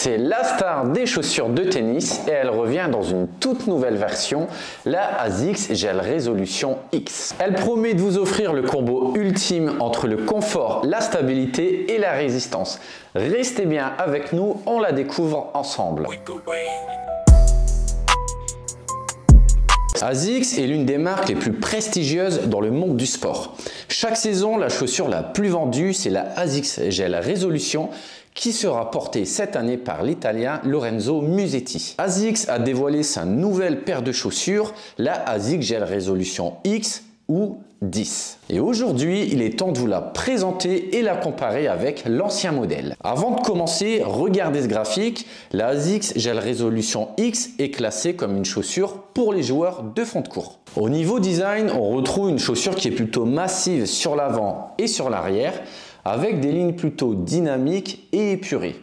c'est la star des chaussures de tennis et elle revient dans une toute nouvelle version, la ASICS Gel Resolution X. Elle promet de vous offrir le combo ultime entre le confort, la stabilité et la résistance. Restez bien avec nous, on la découvre ensemble. ASICS est l'une des marques les plus prestigieuses dans le monde du sport. Chaque saison, la chaussure la plus vendue, c'est la ASICS Gel Resolution qui sera portée cette année par l'Italien Lorenzo Musetti. ASICS a dévoilé sa nouvelle paire de chaussures, la ASICS Gel Resolution X ou 10. Et aujourd'hui, il est temps de vous la présenter et la comparer avec l'ancien modèle. Avant de commencer, regardez ce graphique. La ASICS Gel Resolution X est classée comme une chaussure pour les joueurs de fond de court. Au niveau design, on retrouve une chaussure qui est plutôt massive sur l'avant et sur l'arrière, avec des lignes plutôt dynamiques et épurées.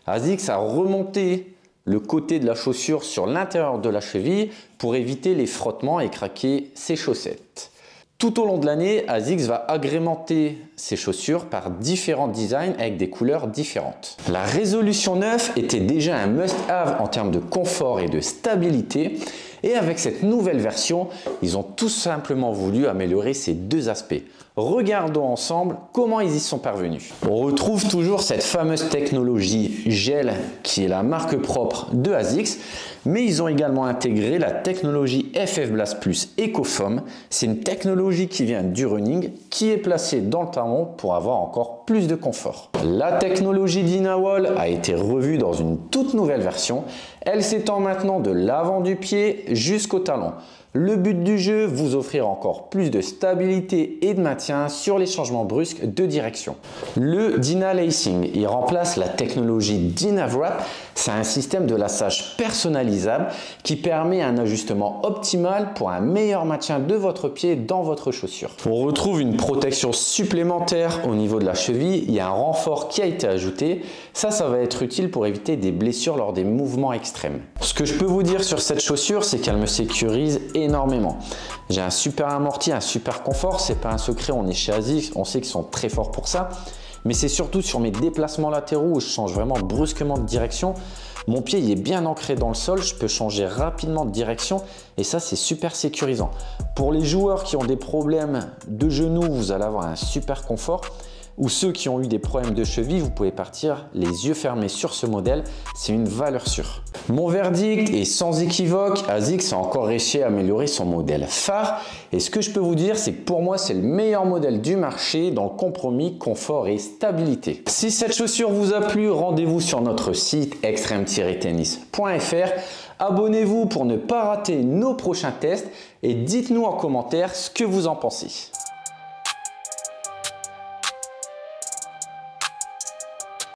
ASICS a remonté le côté de la chaussure sur l'intérieur de la cheville pour éviter les frottements et craquer ses chaussettes. Tout au long de l'année, ASICS va agrémenter ses chaussures par différents designs avec des couleurs différentes. La résolution 9 était déjà un must-have en termes de confort et de stabilité. Et avec cette nouvelle version, ils ont tout simplement voulu améliorer ces deux aspects. Regardons ensemble comment ils y sont parvenus. On retrouve toujours cette fameuse technologie gel qui est la marque propre de ASICS, mais ils ont également intégré la technologie FF Blast Plus EcoFoam. C'est une technologie qui vient du running, qui est placée dans le talon pour avoir encore plus de confort. La technologie Dynawall a été revue dans une toute nouvelle version. Elle s'étend maintenant de l'avant du pied jusqu'au talon. Le but du jeu, vous offrir encore plus de stabilité et de maintien sur les changements brusques de direction. Le Dynalacing, il remplace la technologie DynaWrap. C'est un système de laçage personnalisable qui permet un ajustement optimal pour un meilleur maintien de votre pied dans votre chaussure. On retrouve une protection supplémentaire au niveau de la cheville. Il y a un renfort qui a été ajouté. Ça va être utile pour éviter des blessures lors des mouvements extrêmes. Ce que je peux vous dire sur cette chaussure, c'est qu'elle me sécurise énormément. J'ai un super amorti, un super confort, c'est pas un secret, on est chez ASICS, on sait qu'ils sont très forts pour ça, mais c'est surtout sur mes déplacements latéraux où je change vraiment brusquement de direction. Mon pied il est bien ancré dans le sol, je peux changer rapidement de direction et ça c'est super sécurisant. Pour les joueurs qui ont des problèmes de genoux, vous allez avoir un super confort. Ou ceux qui ont eu des problèmes de cheville, vous pouvez partir les yeux fermés sur ce modèle, c'est une valeur sûre. Mon verdict est sans équivoque, ASICS a encore réussi à améliorer son modèle phare et ce que je peux vous dire, c'est que pour moi, c'est le meilleur modèle du marché dans le compromis, confort et stabilité. Si cette chaussure vous a plu, rendez-vous sur notre site extreme-tennis.fr. Abonnez-vous pour ne pas rater nos prochains tests et dites-nous en commentaire ce que vous en pensez.